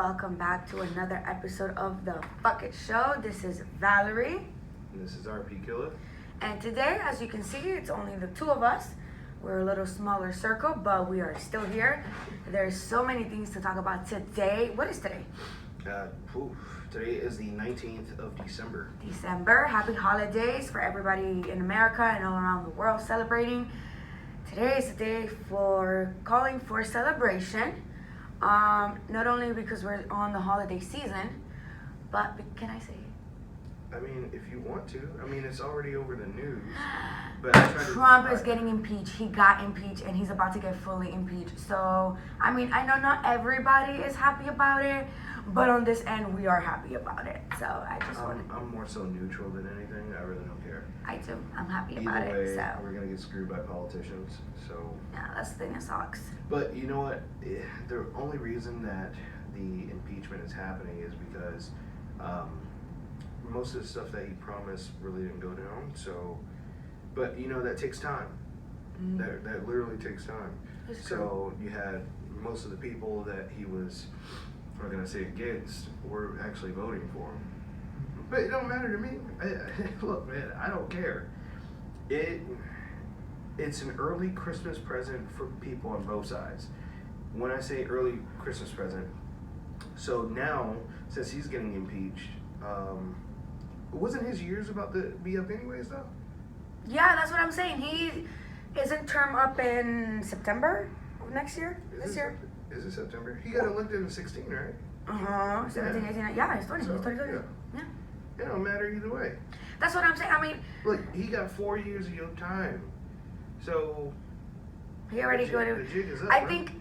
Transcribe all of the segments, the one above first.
welcome back to another episode of the PHUCK IT Show. This is Valerie. And this is RP Killer. And today, as you can see, it's only the two of us. We're a little smaller circle, but we are still here. There's so many things to talk about today. What is today? Today is the 19th of December. Happy holidays for everybody in America and all around the world celebrating. Today is the day for calling for celebration. Not only because we're on the holiday season, but can I say it? I mean, if you want to. I mean, it's already over the news. But Trump is getting impeached. He got impeached, and he's about to get fully impeached. So, I mean, I know not everybody is happy about it, but on this end, we are happy about it. So, I just want to... I'm more so neutral than anything. I really don't care. I do. I'm happy Either about way, it. So, we're going to get screwed by politicians. So... yeah, that's the thing that sucks. But you know what? The only reason that the impeachment is happening is because most of the stuff that he promised really didn't go down. So, but you know, that takes time. That literally takes time. So you had most of the people that he was, I'm going to say against, were actually voting for him. But it don't matter to me. Look, man, I don't care. It's an early Christmas present for people on both sides. When I say early Christmas present, so now, since he's getting impeached, wasn't his years about to be up anyways, though? Yeah, that's what I'm saying. He isn't term up in September of next year? This year? Is it September? He got elected in 16, right? 17, 18, yeah, he's 20. So, He's 20. Yeah. Yeah. It don't matter either way. That's what I'm saying. I mean... Look, he got 4 years of your time. So... He already got it. The jig is up, I right? think...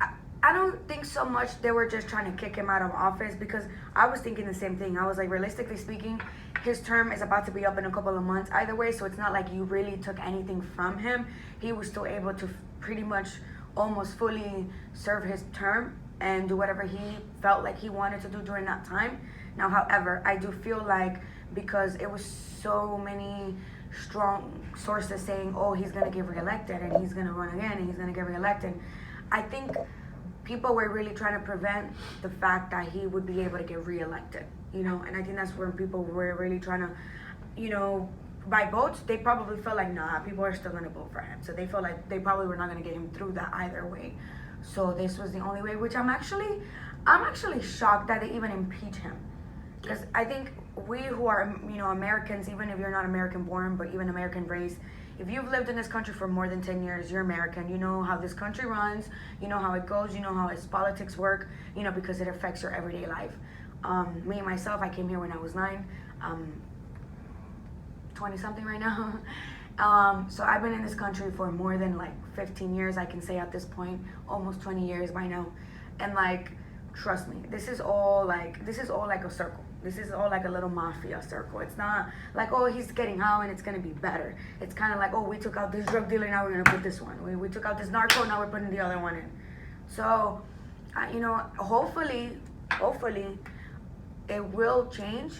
I don't think so much they were just trying to kick him out of office, because I was thinking the same thing. I was like, realistically speaking, his term is about to be up in a couple of months either way, so it's not like you really took anything from him. He was still able to pretty much almost fully serve his term and do whatever he felt like he wanted to do during that time. Now, however, I do feel like because it was so many strong sources saying, oh, he's going to get reelected and he's going to run again and he's going to get reelected, I think people were really trying to prevent the fact that he would be able to get reelected, you know, and I think that's where people were really trying to, you know, by votes, they probably felt like, nah, people are still going to vote for him. So they felt like they probably were not going to get him through that either way. So this was the only way, which I'm actually shocked that they even impeach him. Because I think we who are, you know, Americans, even if you're not American born, but even American race, if you've lived in this country for more than 10 years, you're American. You know how this country runs. You know how it goes. You know how its politics work, you know, because it affects your everyday life. Me, myself, I came here when I was 9. 20-something right now. So I've been in this country for more than, like, 15 years, I can say at this point. Almost 20 years by now. And, like, trust me, this is all like a circle. This is all like a little mafia circle. It's not like, oh, he's getting out and it's going to be better. It's kind of like, oh, we took out this drug dealer, now we're going to put this one. We took out this narco, now we're putting the other one in. So, you know, hopefully, it will change.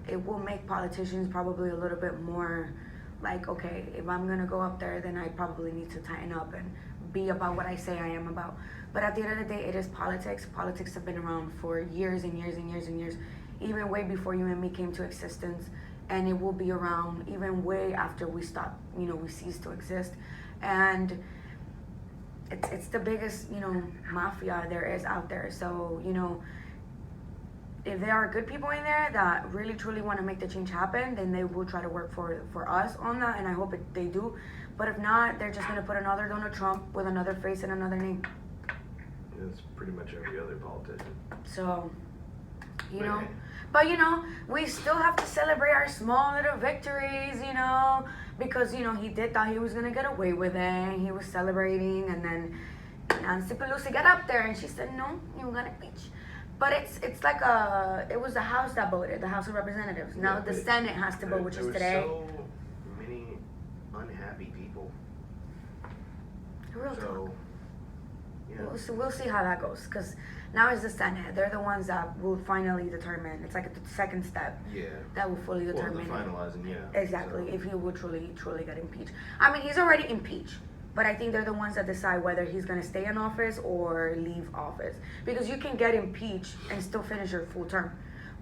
It will make politicians probably a little bit more like, okay, if I'm going to go up there, then I probably need to tighten up and be about what I say I am about. But at the end of the day, it is politics. Politics have been around for years and years and years and years, even way before you and me came to existence. And it will be around even way after we stop, you know, we cease to exist. And it's the biggest, you know, mafia there is out there. So, you know, if there are good people in there that really truly want to make the change happen, then they will try to work for us on that, and I hope they do. But if not, they're just going to put another Donald Trump with another face and another name. It's pretty much every other politician. So, you know, but, you know, we still have to celebrate our small little victories, you know, because, you know, he thought he was going to get away with it. He was celebrating, and then Nancy Pelosi got up there and she said, no, you're going to impeach. But it's like it was the House that voted, the House of Representatives. Now the Senate has to vote, which is today. There were so many unhappy people. Real talk. Yeah. We'll see how that goes, because now it's the Senate. They're the ones that will finally determine. It's like the second step. Yeah. That will fully determine. Well, the finalizing, yeah. Exactly. So. If he would truly get impeached. I mean, he's already impeached. But I think they're the ones that decide whether he's gonna stay in office or leave office. Because you can get impeached and still finish your full term,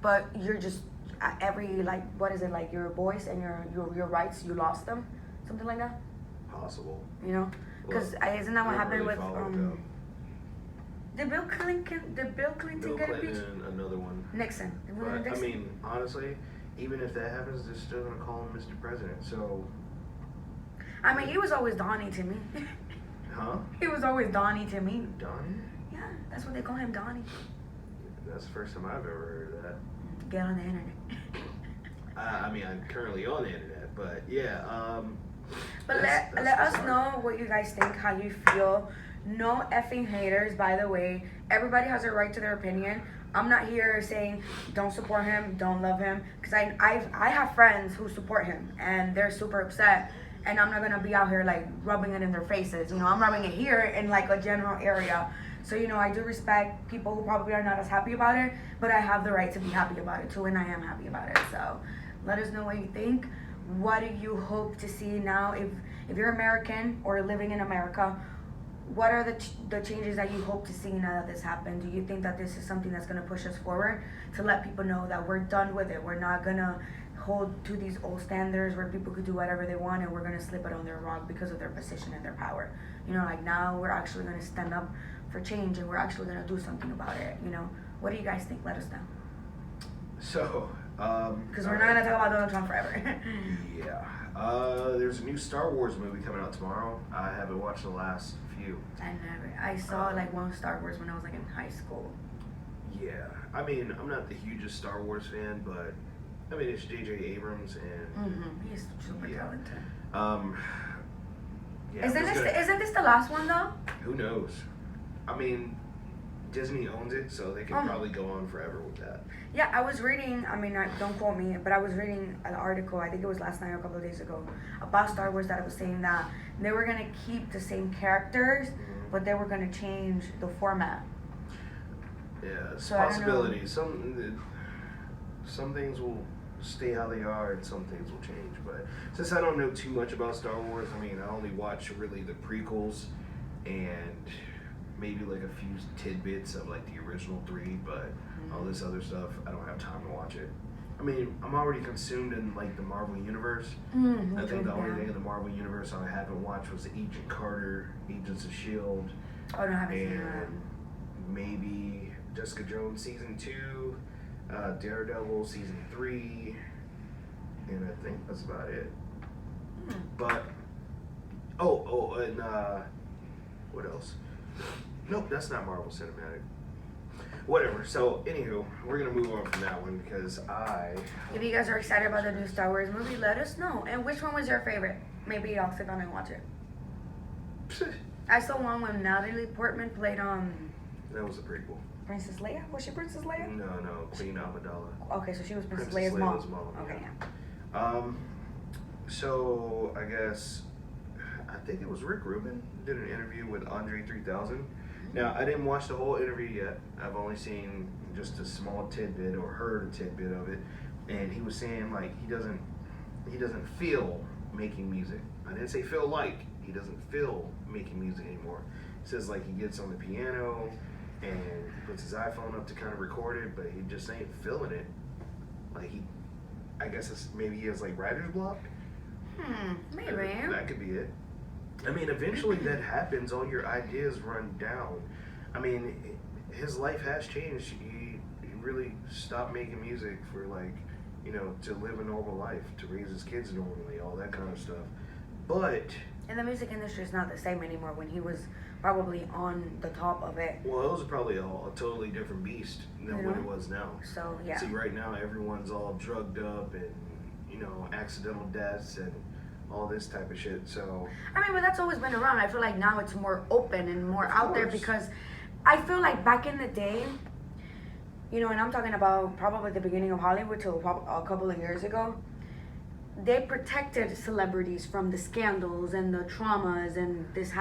but you're just every like what is it like your voice and your rights you lost them, something like that. Possible. You know, because isn't that what happened with Did Bill Clinton get impeached? Another one. Nixon. But, I mean, honestly, even if that happens, they're still gonna call him Mr. President. So. I mean, he was always Donnie to me. Huh? He was always Donnie to me. Donnie? Yeah, that's what they call him, Donnie. That's the first time I've ever heard of that. Get on the internet. I mean, I'm currently on the internet, but yeah. But let us know what you guys think, how you feel. No effing haters, by the way. Everybody has a right to their opinion. I'm not here saying don't support him, don't love him, because I have friends who support him and they're super upset, and I'm not gonna be out here like rubbing it in their faces. You know, I'm rubbing it here in like a general area. So you know, I do respect people who probably are not as happy about it, but I have the right to be happy about it too, and I am happy about it. So let us know what you think. What do you hope to see now? If you're American or living in America, what are the changes that you hope to see now that this happened? Do you think that this is something that's going to push us forward to let people know that we're done with it? We're not going to hold to these old standards where people could do whatever they want and we're going to slip it on their rug because of their position and their power. You know, like now we're actually going to stand up for change and we're actually going to do something about it. You know, what do you guys think? Let us know. So, because we're not going to talk about Donald Trump forever. Yeah. There's a new Star Wars movie coming out tomorrow. I haven't watched the last few. I saw like one Star Wars when I was like in high school. Yeah. I mean, I'm not the hugest Star Wars fan, but I mean, it's J.J. Abrams and... He's super talented. Yeah, Isn't this the last one though? Who knows? I mean, Disney owns it, so they can probably go on forever with that. Yeah, I was reading, I mean, don't quote me, but I was reading an article, I think it was last night or a couple of days ago, about Star Wars that it was saying that they were going to keep the same characters, but they were going to change the format. Yeah, it's so a possibility. Some things will stay how they are and some things will change. But since I don't know too much about Star Wars, I mean, I only watch really the prequels and maybe like a few tidbits of like the original three, but all this other stuff, I don't have time to watch it. I mean, I'm already consumed in like the Marvel Universe. I think the only thing in the Marvel Universe I haven't watched was Agent Carter, Agents of S.H.I.E.L.D. Oh, no, I haven't seen that. And maybe Jessica Jones Season 2, Daredevil Season 3, and I think that's about it. But, and what else? Nope, that's not Marvel Cinematic. Whatever. So, anywho, we're gonna move on from that one because If you guys are excited about the new Star Wars movie, let us know. And which one was your favorite? Maybe I'll sit down and watch it. I saw one when Natalie Portman played That was a prequel. Princess Leia. Was she Princess Leia? No, Queen Amidala. Okay, so she was Princess Leia's mom. Okay. Yeah. So I guess I think it was Rick Rubin did an interview with Andre 3000. Now, I didn't watch the whole interview yet. I've only seen just a small tidbit or heard a tidbit of it. And he was saying like he doesn't feel making music. I didn't say feel like. He doesn't feel making music anymore. He says like he gets on the piano and he puts his iPhone up to kind of record it, but he just ain't feeling it. Like I guess maybe he has like writer's block. Maybe. That could be it. I mean, eventually that happens. All your ideas run down. I mean, his life has changed. He really stopped making music for like, you know, to live a normal life, to raise his kids normally, all that kind of stuff. But and the music industry is not the same anymore when he was probably on the top of it. Well, it was probably a totally different beast than what it was now. So, yeah. See, right now everyone's all drugged up and, you know, accidental deaths and all this type of shit. So I mean, but that's always been around. I feel like now it's more open and more out there because I feel like back in the day, you know, and I'm talking about probably the beginning of Hollywood till a couple of years ago, they protected celebrities from the scandals and the traumas and this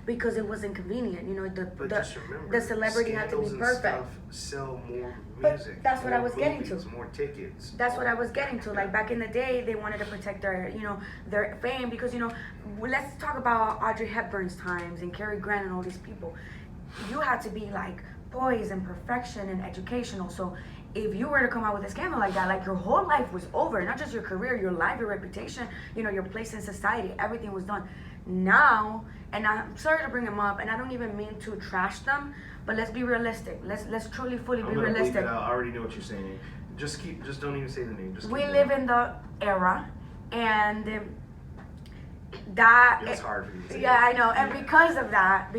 because it wasn't convenient. You know, Just remember, the celebrity had to be scandals and perfect. stuff sell more But music. that's what I more was getting movies, to. More tickets. That's what I was getting to. Like back in the day, they wanted to protect their, their fame because, let's talk about Audrey Hepburn's times and Cary Grant and all these people. You had to be like poised and perfection and educational. So if you were to come out with a scandal like that, like your whole life was over. Not just your career, your life, your reputation, your place in society. Everything was done. Now, and I'm sorry to bring them up, and I don't even mean to trash them, but let's be realistic. Let's truly, fully be realistic. I already know what you're saying. Just don't even say the name. We live in the era, and that it's hard for you to say. Yeah, I know. And because of that,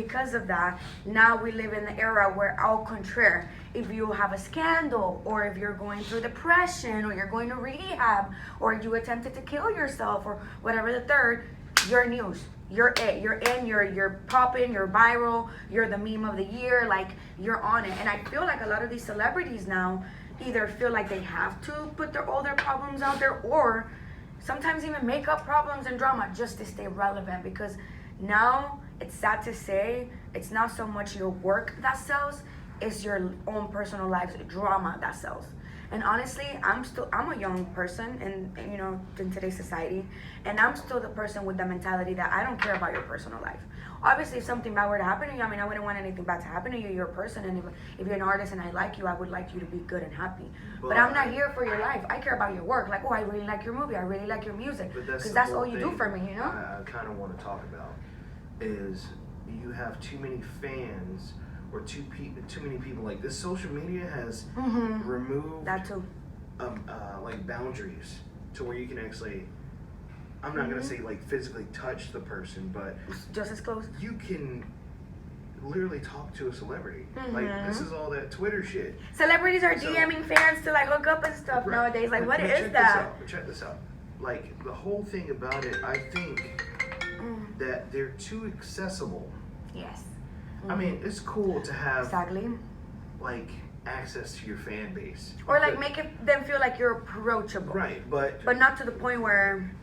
now we live in the era where au contraire, if you have a scandal, or if you're going through depression, or you're going to rehab, or you attempted to kill yourself, or whatever the third, you're news. You're it. You're in. You're popping. You're viral. You're the meme of the year. Like, you're on it. And I feel like a lot of these celebrities now either feel like they have to put all their problems out there, or sometimes even make up problems and drama just to stay relevant. Because now, it's sad to say, it's not so much your work that sells, it's your own personal life's drama that sells. And honestly, I'm a young person in today's society, and I'm still the person with the mentality that I don't care about your personal life. Obviously, if something bad were to happen to you, I wouldn't want anything bad to happen to you. You're a person, and if you're an artist and I like you, I would like you to be good and happy. But I'm not here for your life. I care about your work. Like, I really like your movie. I really like your music. Because that's all you do for me, I kind of want to talk about is you have too many fans or too many people. Like, this social media has removed that too. Like boundaries to where you can actually, I'm not gonna say like physically touch the person, but just as close. You can literally talk to a celebrity. Like, this is all that Twitter shit. Celebrities are DMing fans to like hook up and stuff nowadays. Like, what is that? Check this out. Like, the whole thing about it, I think that they're too accessible. Yes. I mean, it's cool to have exactly like access to your fan base, or like make them feel like you're approachable, right? But not to the point where.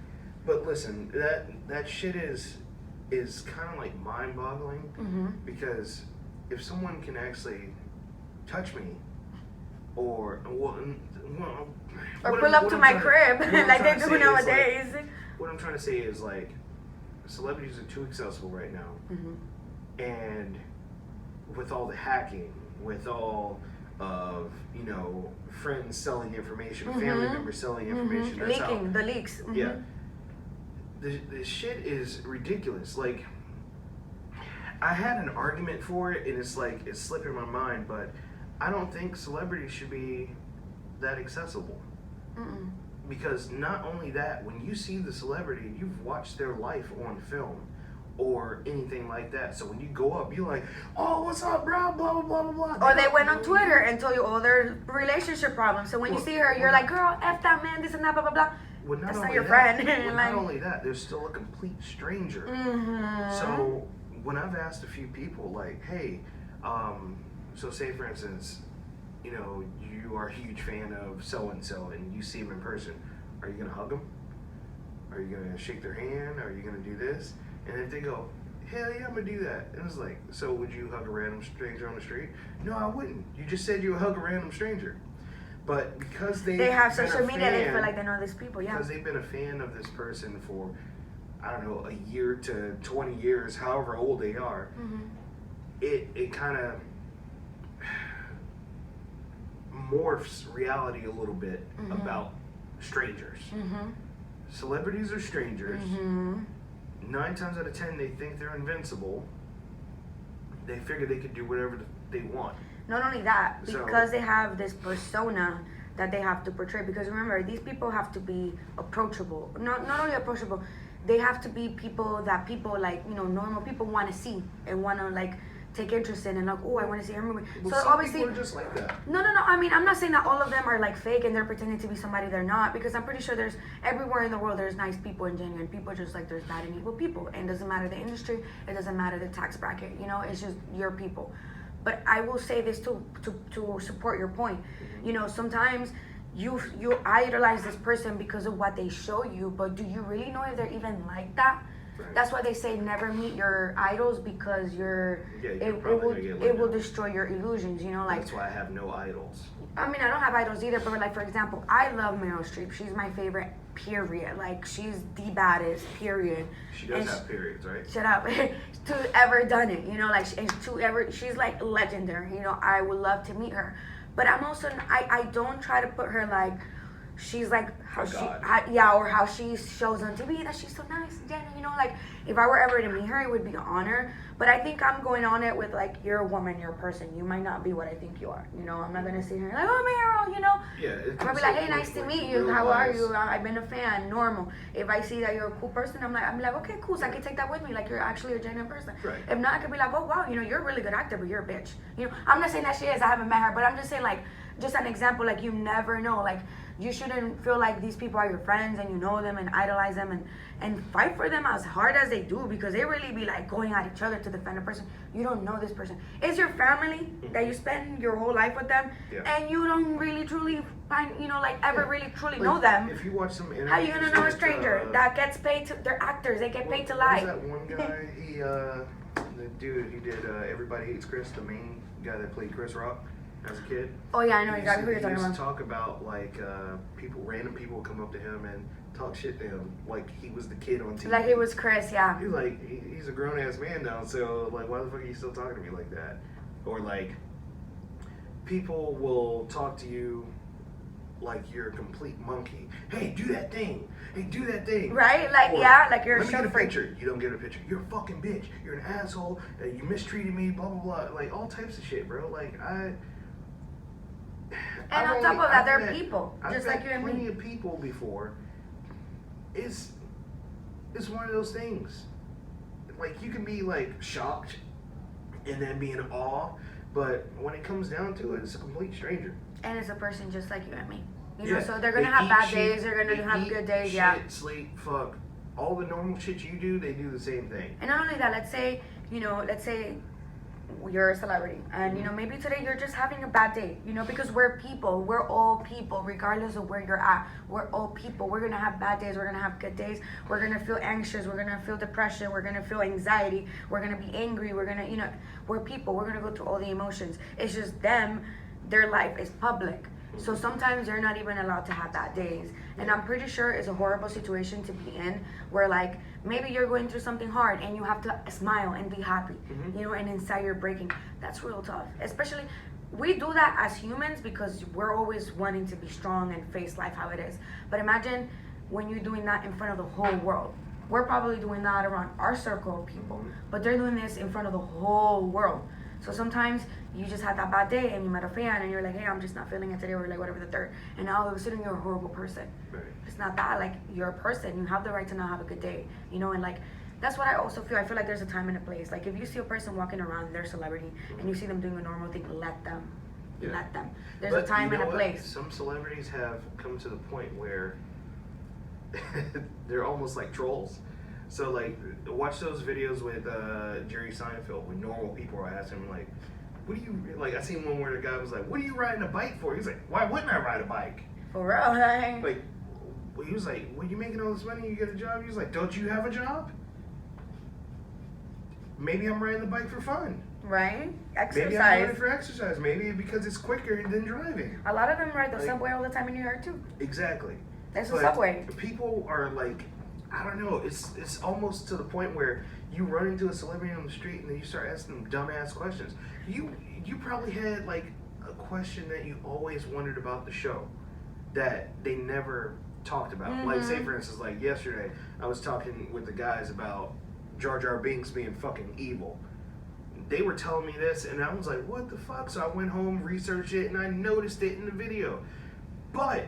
But listen, that shit is kind of like mind-boggling, because if someone can actually touch me, or pull up to my crib like they do nowadays. What I'm trying to say is, like, celebrities are too accessible right now, and with all the hacking, with all of friends selling information, family members selling information, that's leaking the leaks. Yeah. The shit is ridiculous. Like, I had an argument for it, and it's like, it's slipping my mind, but I don't think celebrities should be that accessible. Because not only that, when you see the celebrity, you've watched their life on film or anything like that. So when you go up, you're like, oh, what's up, bro? Blah, blah, blah, blah, blah. Or they went on Twitter and told you all their relationship problems. So when you see her, you're like, girl, F that man, this and that, blah, blah, blah. Well, that's not your friend. Not only that, they're still a complete stranger. So when I've asked a few people, like, hey, so say for instance, you are a huge fan of so-and-so and you see him in person, are you going to hug them? Are you going to shake their hand? Are you going to do this? And if they go, hell yeah, I'm going to do that. And it's like, so would you hug a random stranger on the street? No, I wouldn't. You just said you would hug a random stranger. But because they have social media, they feel like they know these people, because they've been a fan of this person for, I don't know, a year to 20 years, however old they are, it kind of morphs reality a little bit about strangers. Celebrities are strangers. 9 times out of 10, they think they're invincible. They figure they could do whatever they want. Not only that, because they have this persona that they have to portray. Because remember, these people have to be approachable. Not only approachable, they have to be people that people like, normal people want to see and want to like take interest in and like, oh, I want to see her movie. Well, so some obviously, people are just like that. No. I mean, I'm not saying that all of them are like fake and they're pretending to be somebody they're not. Because I'm pretty sure there's everywhere in the world there's nice people and genuine people, just like there's bad and evil people. And it doesn't matter the industry, it doesn't matter the tax bracket. It's just your people. But I will say this to support your point. Sometimes you idolize this person because of what they show you, but do you really know if they're even like that? Right. That's why they say never meet your idols, because it will destroy your illusions, you know, like. That's why I have no idols. I mean, I don't have idols either, but like, for example, I love Meryl Streep. She's my favorite, period. Like, she's the baddest, period. She does have periods, right? Shut up. To ever done it, you know, like, she's like legendary, you know. I would love to meet her, but I'm also, I don't try to put her like, she's like how or how she shows on TV that she's so nice and gentle, you know, like, if I were ever to meet her, it would be an honor. But I think I'm going on it with like, you're a woman, you're a person, you might not be what I think you are, you know. I'm not gonna sit here like, oh Meryl, you know. Yeah. I'm gonna be like, hey, nice to meet you, how are you, I've been a fan, normal. If I see that you're a cool person, I'm like, okay, cool, so I can take that with me, like, you're actually a genuine person. Right. If not, I could be like, oh wow, you know, you're a really good actor, but you're a bitch, you know. I'm not saying that she is, I haven't met her, but I'm just saying, like, just an example, like, you never know, like, you shouldn't feel like these people are your friends and you know them and idolize them and fight for them as hard as they do, because they really be like going at each other to defend a person. You don't know this person. It's your family that you spend your whole life with them, and you don't really truly find, you know, like, ever really truly like, know them. If you watch some interviews, how you gonna know a stranger that gets paid to? They're actors. They get paid to lie. What was that one guy? The dude, he did Everybody Hates Chris, the main guy that played Chris Rock as a kid. Oh yeah, I know exactly who you're talking about. He used to talk about like random people would come up to him and talk shit to him like he was the kid on TV. Like he was Chris, yeah. He's like, he's a grown ass man now, so like, why the fuck are you still talking to me like that? Or like, people will talk to you like you're a complete monkey. Hey, do that thing. Hey, do that thing. Right? Like, or, yeah, like you're a let me get a freak. picture. You don't get a picture. You're a fucking bitch. You're an asshole. You mistreated me. Blah blah blah. Like all types of shit, bro. Like And on top of that, they're people, just like you and me. I've met plenty of people before. It's one of those things. Like, you can be like shocked and then be in awe, but when it comes down to it, it's a complete stranger. And it's a person just like you and me. You know, so they're gonna have bad days. They're gonna have good days. Yeah. Sleep, fuck, all the normal shit you do, they do the same thing. And not only that, let's say you're a celebrity, and you know, maybe today you're just having a bad day, you know, because we're people, we're all people, regardless of where you're at. We're all people. We're gonna have bad days, we're gonna have good days, we're gonna feel anxious, we're gonna feel depression, we're gonna feel anxiety, we're gonna be angry, we're gonna, you know, we're people, we're gonna go through all the emotions. It's just them, their life is public. So sometimes they're not even allowed to have bad days. And I'm pretty sure it's a horrible situation to be in, where like maybe you're going through something hard and you have to smile and be happy, you know, and inside you're breaking. That's real tough. Especially, we do that as humans because we're always wanting to be strong and face life how it is. But imagine when you're doing that in front of the whole world. We're probably doing that around our circle of people, but they're doing this in front of the whole world. So sometimes you just had that bad day and you met a fan and you're like, hey, I'm just not feeling it today, or like whatever the third. And now all of a sudden you're a horrible person. Right. It's not that. Like, you're a person. You have the right to not have a good day. You know, and like, that's what I also feel. I feel like there's a time and a place. Like, if you see a person walking around, they're a celebrity, and you see them doing a normal thing, let them. Yeah. Let them. There's a time and a place. Some celebrities have come to the point where they're almost like trolls. So like, watch those videos with Jerry Seinfeld when normal people are asking him like, what do you, like, I seen one where the guy was like, what are you riding a bike for? He's like, why wouldn't I ride a bike? For real, like, he was like, well, you making all this money, you get a job? He was like, don't you have a job? Maybe I'm riding the bike for fun. Right? Exercise. Maybe I'm doing it for exercise. Maybe because it's quicker than driving. A lot of them ride the subway all the time in New York too. Exactly. There's a subway. People are like, I don't know, it's almost to the point where you run into a celebrity on the street and then you start asking them dumbass questions. You probably had like a question that you always wondered about the show that they never talked about. Like, say for instance, like yesterday I was talking with the guys about Jar Jar Binks being fucking evil. They were telling me this and I was like, what the fuck? So I went home, researched it, and I noticed it in the video. But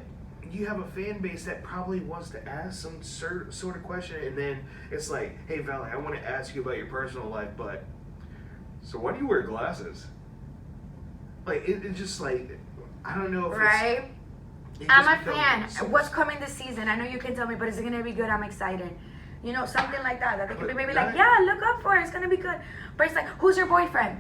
you have a fan base that probably wants to ask some sort of question, and then it's like, hey Valley, I want to ask you about your personal life, but so why do you wear glasses? Like, it's just like, I don't know if right? I'm a fan. What's coming this season? I know you can tell me, but is it going to be good? I'm excited. You know, something like that. That they can be maybe like, yeah, look up for it. It's going to be good. But it's like, who's your boyfriend?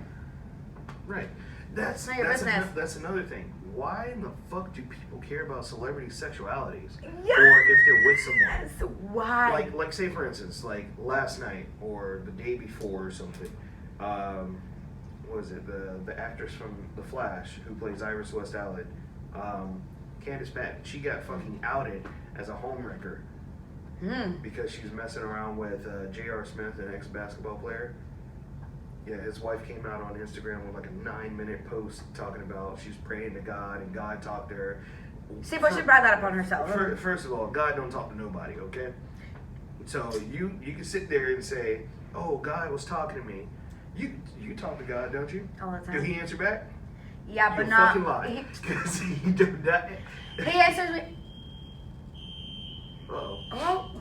Right. That's not your business. That's another thing. why in the fuck do people care about celebrity sexualities? Yeah. Or if they're with someone? Yes, why? Like say for instance, like last night or the day before or something. What is it? The actress from The Flash who plays Iris West Allen, Candace Patton. She got fucking outed as a homewrecker because she's messing around with jrsmith, an ex-basketball player. Yeah, his wife came out on Instagram with like a 9-minute post talking about she's praying to God and God talked to her. See, but she brought that upon herself. First of all, God don't talk to nobody, okay? So you can sit there and say, "Oh, God was talking to me." You talk to God, don't you? All the time. Do he answer back? Yeah, but You not. fucking lie. Because he do not. He answers me. Uh-oh. Oh,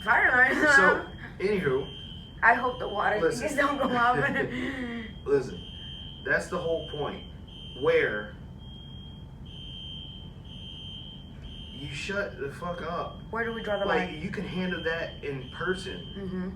fire alarm. So, anywho. I hope the water things don't go off. Listen, that's the whole point. Where you shut the fuck up. Where do we draw the Like, line? you can handle that in person. Mm-hmm.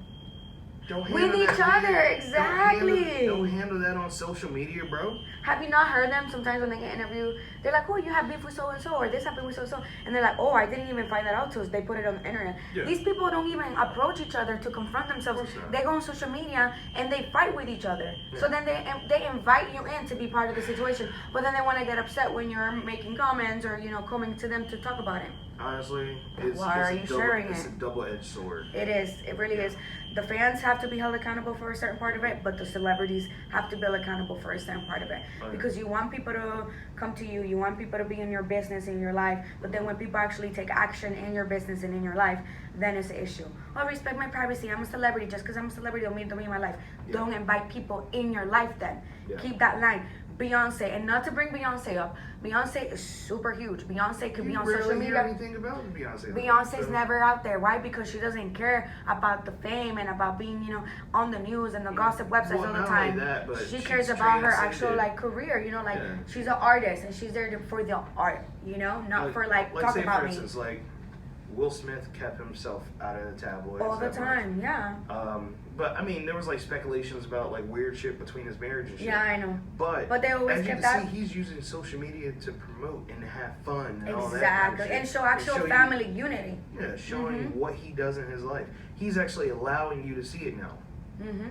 Don't With handle each that other, exactly. Don't handle that on social media, bro. Have you not heard them sometimes when they get interviewed? They're like, "Oh, you have beef with so and so, or this happened with so and so," and they're like, "Oh, I didn't even find that out till they put it on the internet." Yeah. These people don't even approach each other to confront themselves. Of course not. They go on social media and they fight with each other. Yeah. So then they invite you in to be part of the situation, but then they want to get upset when you're making comments or coming to them to talk about it. Honestly, Why are you sharing it's it? a double-edged sword. It is. It really is. The fans have to be held accountable for a certain part of it, but the celebrities have to be held accountable for a certain part of it. Okay. Because you want people to come to you, you want people to be in your business, in your life, but then when people actually take action in your business and in your life, then it's an issue. Oh, respect my privacy. I'm a celebrity. Just because I'm a celebrity don't mean my life. Yeah. Don't invite people in your life then. Yeah. Keep that line. Beyonce, and not to bring Beyonce up, Beyonce is super huge. Beyonce could be on social rarely media. hear anything about Beyonce. Beyonce's So- never out there. Why? Because she doesn't care about the fame and about being, on the news and the gossip websites Well, all the not time. only that, but she she's cares about her actual transcended. career. Yeah. She's an artist and she's there for the art. Not for talk say about for me instance, like Will Smith kept himself out of the tabloids all the that much. time. Yeah. But I mean, there was like speculations about like weird shit between his marriage and shit. Yeah, I know. But they always as you kept can that. see, he's using social media to promote and have fun and all that. Exactly, kind of and shit. show actual show you- family unity. Yeah, showing Mhm. what he does in his life. He's actually allowing you to see it now. Hmm.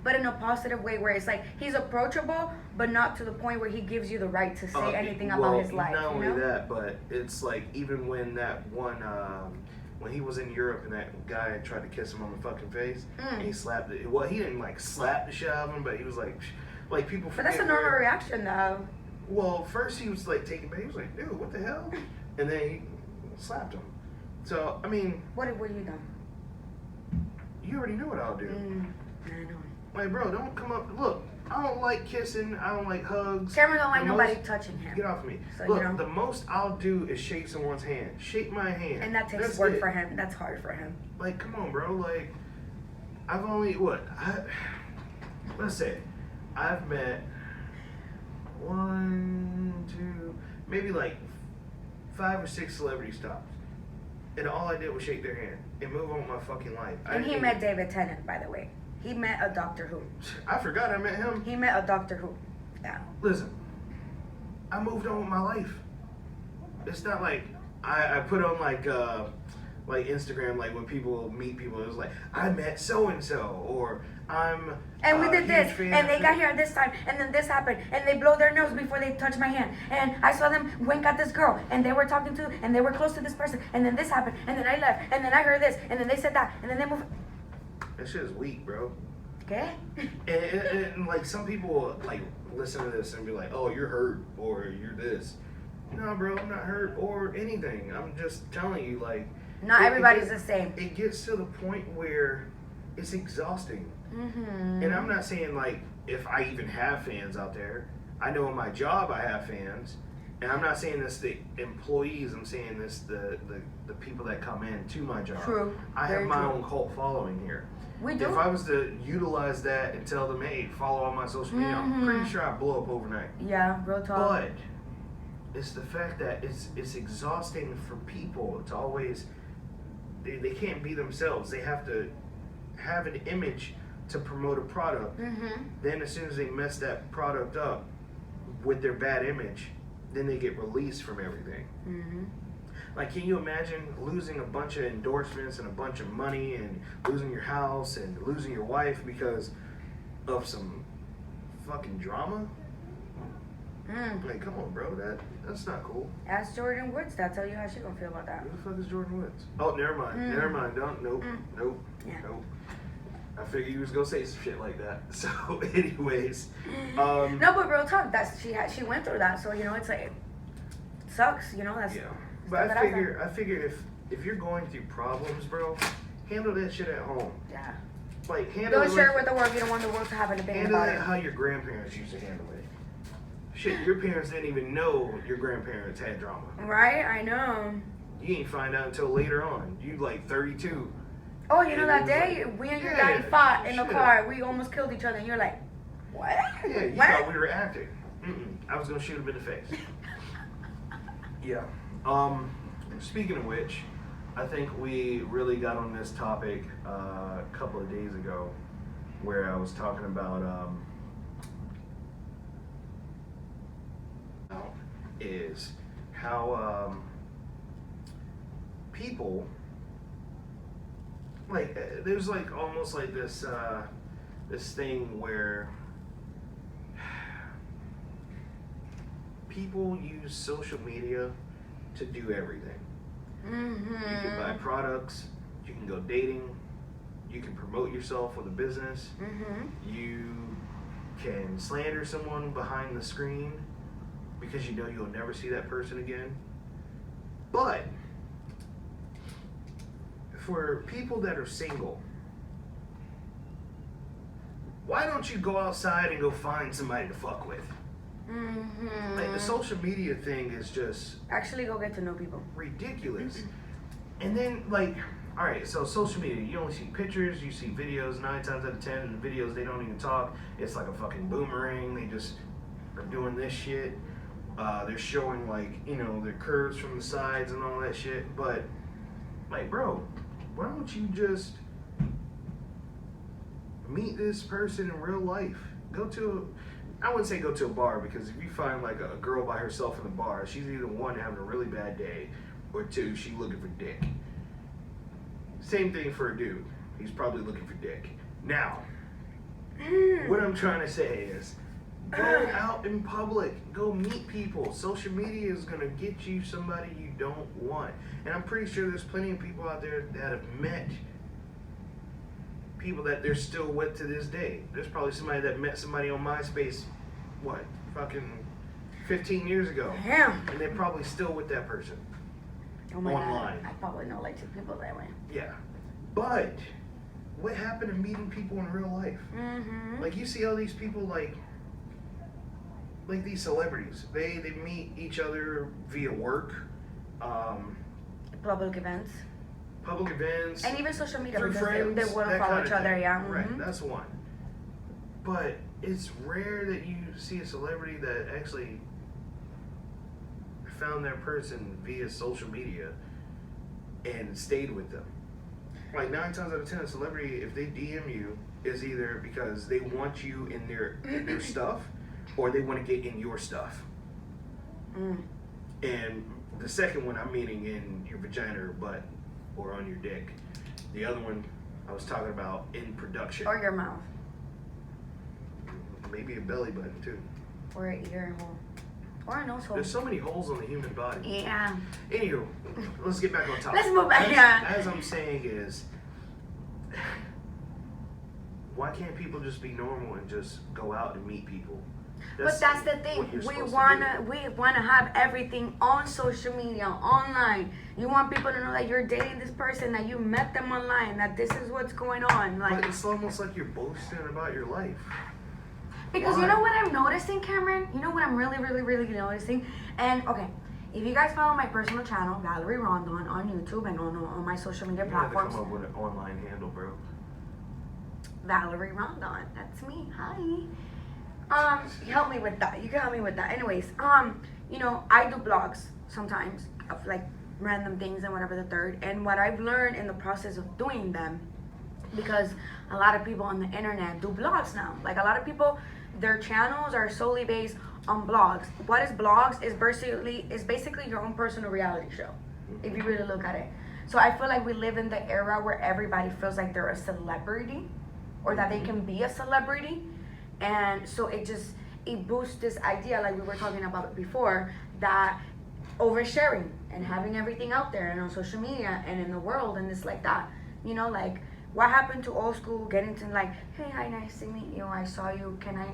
But in a positive way, where it's like he's approachable, but not to the point where he gives you the right to say anything about his life. Not only that, but it's like even when that one, when he was in Europe and that guy tried to kiss him on the fucking face, and he slapped it. Well, he didn't like slap the shit out of him, but he was like people. But that's a forget normal where- reaction, though. Well, first he was like taken back. He was like, "Dude, what the hell?" And then he slapped him. So I mean, What have you done? you already know what I'll do. I know. Like, bro, don't come up. Look, I don't like kissing. I don't like hugs. Cameron don't like The nobody most- touching him. Get off me. So, Look, the most I'll do is shake someone's hand. Shake my hand. And that takes That's work it. for him. That's hard for him. Like, come on, bro. Like, I've only, let's say, I've met 1, 2, maybe like 5 or 6 celebrity stars. And all I did was shake their hand and move on with my fucking life. And he met David Tennant, by the way. He met a Doctor Who. I forgot I met him. He met a Doctor Who. Yeah. Listen, I moved on with my life. It's not like I put on like Instagram, like when people meet people, it was like, I met so and so, or I'm And we a did huge this, fan and they of got this. here at this time, and then this happened, and they blow their nose before they touch my hand, and I saw them wink at this girl, and they were talking to, and they were close to this person, and then this happened, and then I left, and then I heard this, and then they said that, and then they moved. That shit is weak, bro. Okay? And like some people will, like listen to this and be like, oh, you're hurt, or you're this. No, bro, I'm not hurt or anything. I'm just telling you, like, Not everybody's the same. It gets to the point where it's exhausting. Mm-hmm. And I'm not saying like if I even have fans out there. I know in my job I have fans, and I'm not saying this to employees. I'm saying this the people that come in to my job. True. I Very have my true. own cult following here. We do. If I was to utilize that and tell them, hey, follow all my social media, I'm pretty sure I'd blow up overnight. Yeah, real talk. But it's the fact that it's exhausting for people to always they can't be themselves. They have to have an image to promote a product. Mm-hmm. Then as soon as they mess that product up with their bad image, then they get released from everything. Mm-hmm. Like, can you imagine losing a bunch of endorsements and a bunch of money and losing your house and losing your wife because of some fucking drama? Like, come on, bro. That's not cool. Ask Jordan Woods. That'll tell you how she gonna feel about that. Who the fuck is Jordan Woods? Oh, never mind. Never mind. Don't. Nope. Yeah. Nope. I figured you was gonna say some shit like that. So, anyways, no, but real talk. That's she went through that. So it's like it sucks. That's yeah. But I figure if you're going through problems, bro, handle that shit at home. Yeah. Like handle Don't it. share it with the world. You don't want the world to have an opinion Handle about it it. how your grandparents used to handle it. Shit, your parents didn't even know your grandparents had drama. Right? I know. You ain't find out until later on. You like 32. Oh, that day we and your daddy fought in the shit. car. We almost killed each other, and you're like, what? Yeah, you What? thought we were acting. I was gonna shoot him in the face. Yeah. Speaking of which, I think we really got on this topic a couple of days ago, where I was talking about is how people like there's like almost like this this thing where people use social media to do everything. Mm-hmm. You can buy products, you can go dating, you can promote yourself with a business, you can slander someone behind the screen because you know you'll never see that person again. But for people that are single, why don't you go outside and go find somebody to fuck with? Like the social media thing is just actually go get to know people. Ridiculous. And then like, all right, so social media, you only see pictures, you see videos. 9 times out of 10 in the videos they don't even talk. It's like a fucking boomerang. They just are doing this shit. They're showing like their curves from the sides and all that shit. But like, bro, why don't you just meet this person in real life? I wouldn't say go to a bar, because if you find like a girl by herself in the bar, she's either one having a really bad day, or two, she's looking for dick. Same thing for a dude. He's probably looking for dick. Now, what I'm trying to say is, go out in public. Go meet people. Social media is going to get you somebody you don't want. And I'm pretty sure there's plenty of people out there that have met people that they're still with to this day. There's probably somebody that met somebody on MySpace, fucking 15 years ago. Damn. And they're probably still with that person. Oh my online. God. I probably know like 2 people that way. Yeah. But what happened to meeting people in real life? Like, you see all these people like these celebrities. They meet each other via work, Public events. And even social media, through because friends, they wouldn't that follow kind each of other. thing. Yeah. Right, that's one. But it's rare that you see a celebrity that actually found that person via social media and stayed with them. Like 9 times out of 10, a celebrity, if they DM you, is either because they want you in their stuff, or they want to get in your stuff. And the second one, I'm meaning in your vagina or butt, or on your dick. The other one, I was talking about in production. Or your mouth. Maybe a belly button too. Or an ear hole. Or a nose hole. There's so many holes on the human body. Yeah. Anywho, let's get back on topic. Let's move back. Yeah. As I'm saying is, why can't people just be normal and just go out and meet people? But that's the thing. We wanna have everything on social media, online. You want people to know that you're dating this person, that you met them online, that this is what's going on. Like, but it's almost like you're boasting about your life. Because you know what I'm noticing, Cameron? You know what I'm really, really, really noticing? And okay, if you guys follow my personal channel, Valerie Rondon, on YouTube and on my social media platforms. You have to come up with an online handle, bro. Valerie Rondon. That's me. Hi. Help me with that. You can help me with that. Anyways, I do blogs sometimes of like random things and whatever the third. And what I've learned in the process of doing them, because a lot of people on the internet do blogs now. Like a lot of people their channels are solely based on blogs. What is blogs is basically your own personal reality show, if you really look at it. So I feel like we live in the era where everybody feels like they're a celebrity, or that they can be a celebrity, and so it boosts this idea, like we were talking about before, that oversharing and having everything out there and on social media and in the world and it's like that. You know, like what happened to old school, getting to like, hey, hi, nice to meet you, I saw you, can I,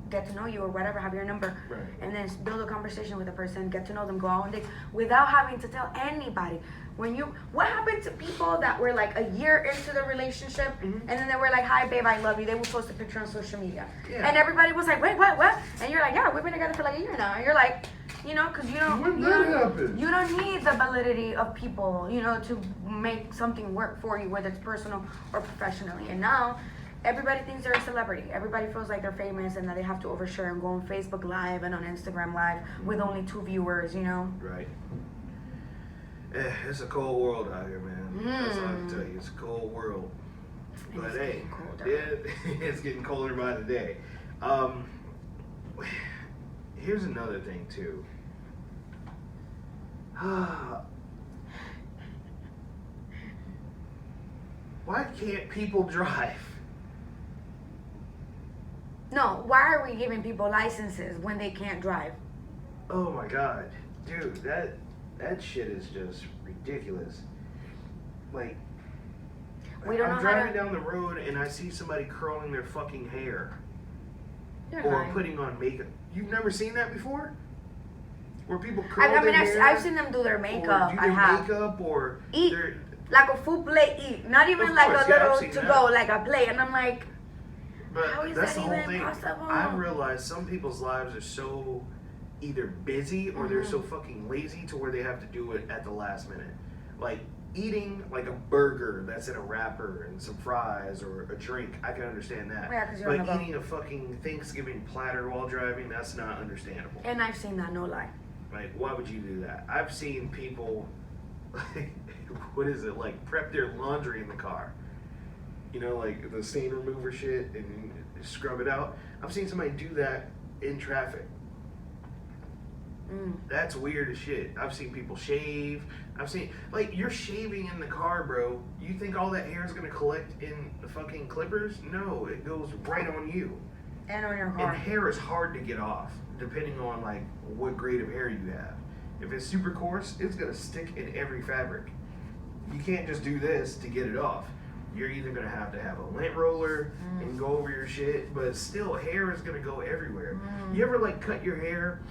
get to know you or whatever, have your number, right. And then build a conversation with a person, get to know them, go out on dates without having to tell anybody. What happened to people that were like a year into the relationship, and then they were like, hi babe, I love you, they would post a picture on social media, and everybody was like, wait, what? And you're like, yeah, we've been together for like a year now, and you're like, because you don't need the validity of people, to make something work for you, whether it's personal or professionally. And now everybody thinks they're a celebrity. Everybody feels like they're famous and that they have to overshare and go on Facebook Live and on Instagram Live with only 2 viewers, Right. It's a cold world out here, man. That's all I can tell you. It's a cold world. But hey, it's getting colder by the day. Here's another thing too. Why can't people drive? No, why are we giving people licenses when they can't drive? Oh my god. Dude, that shit is just ridiculous. Like, I'm driving down the road and I see somebody curling their fucking hair. Or putting on makeup. You've never seen that before? Where people curl their hair? I've seen them do their makeup. Or do their makeup or eat like a full plate eat. Not even like a little to go, like a plate. And I'm like, but how is that's that the whole even thing. possible? I've realized some people's lives are so either busy or they're so fucking lazy to where they have to do it at the last minute. Like eating like a burger that's in a wrapper and some fries or a drink, I can understand that. Yeah, 'cause but eating a fucking Thanksgiving platter while driving, that's not understandable. And I've seen that, no lie. Like, why would you do that? I've seen people, what is it, like prep their laundry in the car. Like the stain remover shit and scrub it out. I've seen somebody do that in traffic. That's weird as shit. I've seen people shave. I've seen, like, you're shaving in the car, bro. You think all that hair is going to collect in the fucking clippers? No, it goes right on you. And on your car. And hair is hard to get off, depending on, like, what grade of hair you have. If it's super coarse, it's going to stick in every fabric. You can't just do this to get it off. You're either going to have a lint roller and go over your shit, but still, hair is going to go everywhere. You ever, like, cut your hair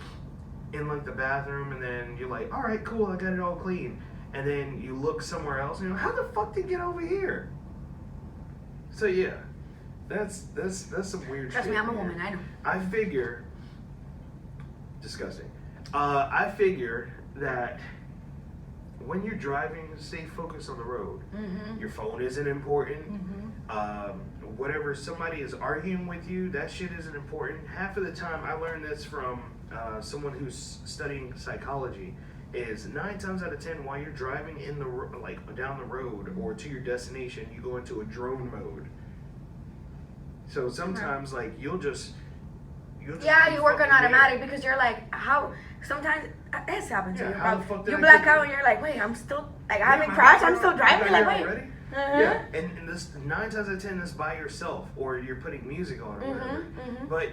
in like the bathroom and then you're like, all right, cool, I got it all clean, and then you look somewhere else and you're like, how the fuck did it get over here? So yeah, that's some weird shit. Trust me, I'm a woman, I know. I figure, disgusting. I figure that when you're driving, stay focused on the road. Your phone isn't important. Whatever somebody is arguing with you, that shit isn't important. Half of the time, I learned this from someone who's studying psychology, is 9 times out of 10 while you're driving in the down the road or to your destination, you go into a drone mode. So sometimes like you'll just you work on automatic because you're like, how sometimes it's happened to you. You I black out and you're like, wait, I'm still like I haven't crashed, I'm still driving. Like wait. Already? Yeah, and this 9 times out of 10 is by yourself or you're putting music on or whatever. But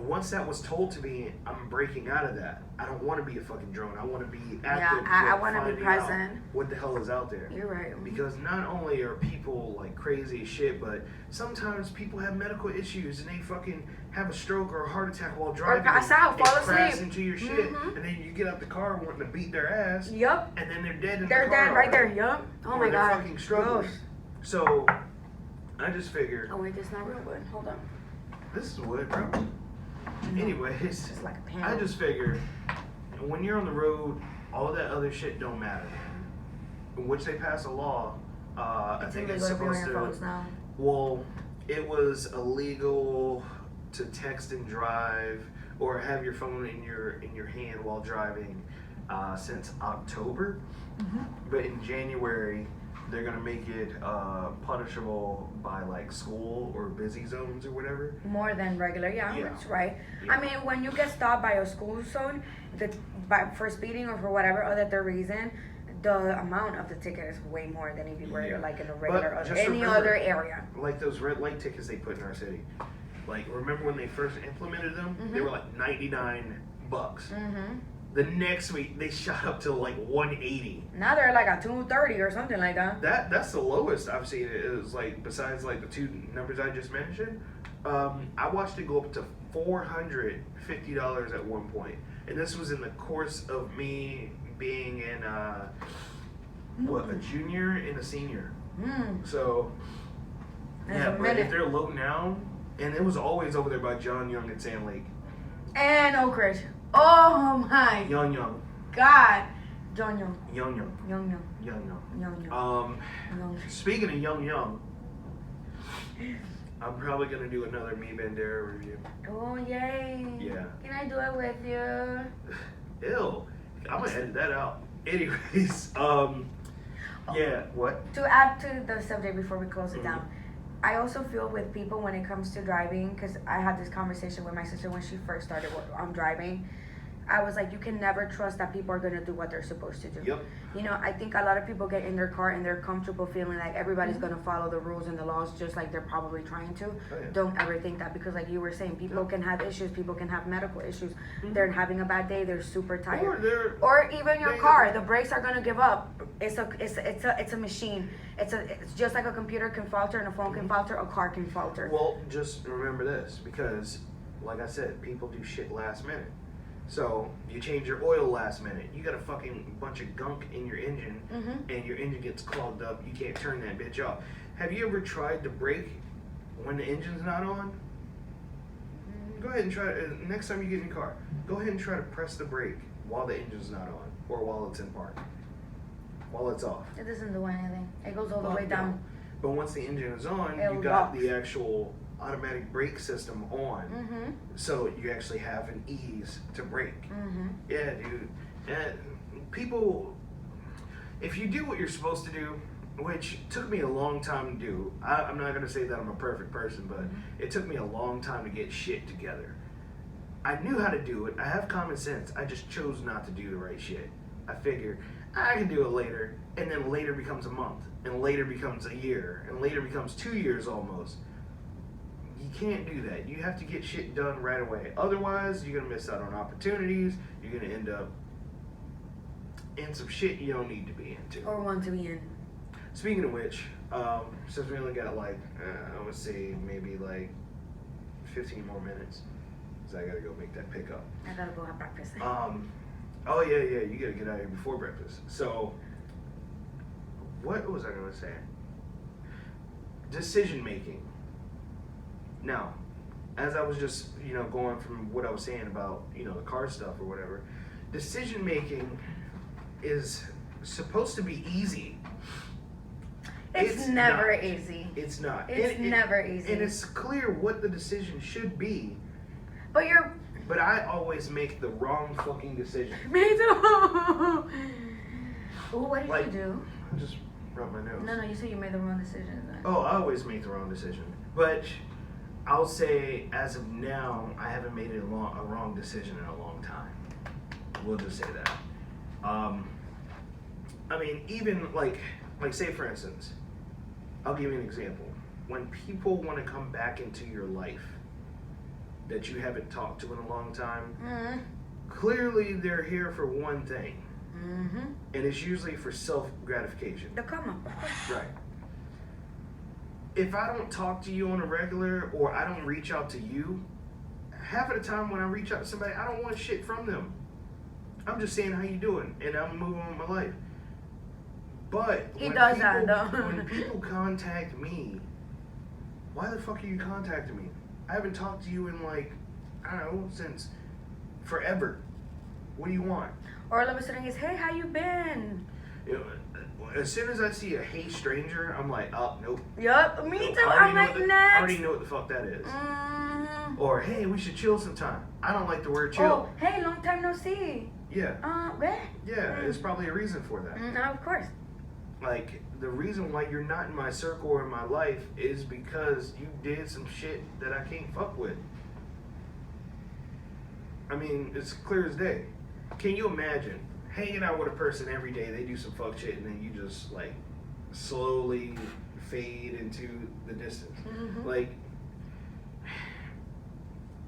once that was told to me, I'm breaking out of that. I don't want to be a fucking drone. I want to be active. I want to be present. What the hell is out there? You're right. Because not only are people like crazy as shit, but sometimes people have medical issues and they fucking have a stroke or a heart attack while driving. Or pass out, fall asleep. Crash into your shit, and then you get out the car wanting to beat their ass. Yup. And then they're dead in the car. They're dead right there. Yup. Oh my god. They're fucking struggling. So I just figured. Oh wait, this is not real wood. Hold on. This is wood, bro. Anyways, it's like a panel. I just figured when you're on the road, all that other shit don't matter. In which they passed a law, I think it's supposed to. Well, it was illegal to text and drive or have your phone in your hand while driving since October. But in January, They're gonna make it punishable by like school or busy zones or whatever. More than regular, yeah. That's right. Yeah. I mean, when you get stopped by a school zone, for speeding or for whatever other reason, the amount of the ticket is way more than if you were like in a regular or any other area. Like those red light tickets they put in our city. Like, remember when they first implemented them? They were like $99. The next week they shot up to like $180. Now they're like at $230 or something like that. That's the lowest I've seen. It was like, besides like the two numbers I just mentioned, I watched it go up to $450 at one point, and this was in the course of me being in a junior and a senior. So yeah, but if they're low now, and it was always over there by John Young and Sand Lake and Oak Ridge. Oh my Young God. Young. Speaking of Young, I'm probably gonna do another Me Bandera review. Oh yay! Yeah. Can I do it with you? Ew. I'm gonna edit that out. Anyways, yeah. What? To add to the subject before we close it down, I also feel with people when it comes to driving, because I had this conversation with my sister when she first started driving. I was like, you can never trust that people are going to do what they're supposed to do. Yep. You know, I think a lot of people get in their car and they're comfortable feeling like everybody's going to follow the rules and the laws just like they're probably trying to. Don't ever think that, because like you were saying, people can have issues, people can have medical issues. They're having a bad day, they're super tired. Or even your car, the brakes are going to give up. It's a machine. It's just like a computer can falter and a phone can falter, a car can falter. Well, just remember this, because like I said, people do shit last minute. So you change your oil last minute. You got a fucking bunch of gunk in your engine, and your engine gets clogged up. You can't turn that bitch off. Have you ever tried to brake when the engine's not on? Go ahead and try it. Next time you get in your car, go ahead and try to press the brake while the engine's not on, or while it's in park, while it's off. It doesn't do anything. It goes all the way down. But once the engine is on, It you got locks. the actual automatic brake system on, so you actually have an ease to brake. Yeah, dude. People, if you do what you're supposed to do, which took me a long time to do, I'm not gonna say that I'm a perfect person, but it took me a long time to get shit together. I knew how to do it. I have common sense. I just chose not to do the right shit. I figured I can do it later, and then later becomes a month, and later becomes a year, and later becomes 2 years almost. You can't do that. You have to get shit done right away. Otherwise, you're going to miss out on opportunities. You're going to end up in some shit you don't need to be into. Or want to be in. Speaking of which, since we only got like, I would say maybe like 15 more minutes, because I got to go make that pickup. I got to go have breakfast. Oh, yeah, you got to get out of here before breakfast. So, what was I going to say? Decision making. Now, as I was just, going from what I was saying about, the car stuff or whatever, decision making is supposed to be easy. It's never easy. It's not. It's never easy. And it's clear what the decision should be. But I always make the wrong fucking decision. Me too. Oh, what did you do? I just rubbed my nose. No, you said you made the wrong decision. Oh, I always make the wrong decision. But I'll say, as of now, I haven't made a wrong decision in a long time. We'll just say that. I mean, even like say for instance, I'll give you an example. When people want to come back into your life that you haven't talked to in a long time, clearly they're here for one thing. And it's usually for self-gratification. The come up. Right. If I don't talk to you on a regular, or I don't reach out to you, half of the time when I reach out to somebody, I don't want shit from them. I'm just saying how you doing, and I'm moving on with my life. But when people contact me, why the fuck are you contacting me? I haven't talked to you in like, I don't know, since forever. What do you want? Or all of a sudden it's, hey, how you been? As soon as I see a hey stranger, I'm like, oh, nope. Yup, me too. I'm like, next. I already know what the fuck that is. Or, hey, we should chill sometime. I don't like the word chill. Oh, hey, long time no see. Yeah. What? Yeah, there's probably a reason for that. No, of course. Like, the reason why you're not in my circle or in my life is because you did some shit that I can't fuck with. I mean, it's clear as day. Can you imagine hanging out with a person every day, they do some fuck shit, and then you just, like, slowly fade into the distance? Mm-hmm. Like,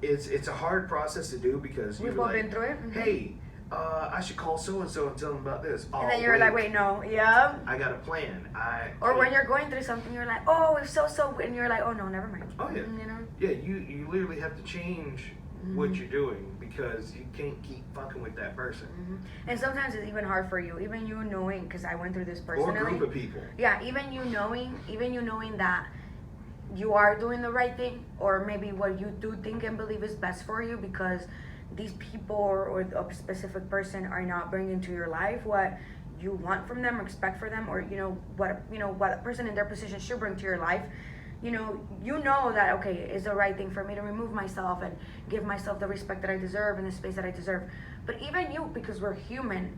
it's a hard process to do because you're We've all like, been through it. Mm-hmm. Hey, I should call so-and-so and tell them about this. Oh, And then you're like, wait, no, yeah. I got a plan. Or when you're going through something, you're like, oh, it's so, and you're like, oh, no, never mind. Oh, yeah. You know? Yeah, you literally have to change what you're doing because you can't keep fucking with that person. Mm-hmm. And sometimes it's even hard for you, even you knowing, because I went through this personally. Or a group of people. Yeah, even you knowing that you are doing the right thing, or maybe what you do think and believe is best for you, because these people or a specific person are not bringing to your life what you want from them or expect for them, or what a person in their position should bring to your life. You know that, okay, it's the right thing for me to remove myself and give myself the respect that I deserve and the space that I deserve. But even you, because we're human,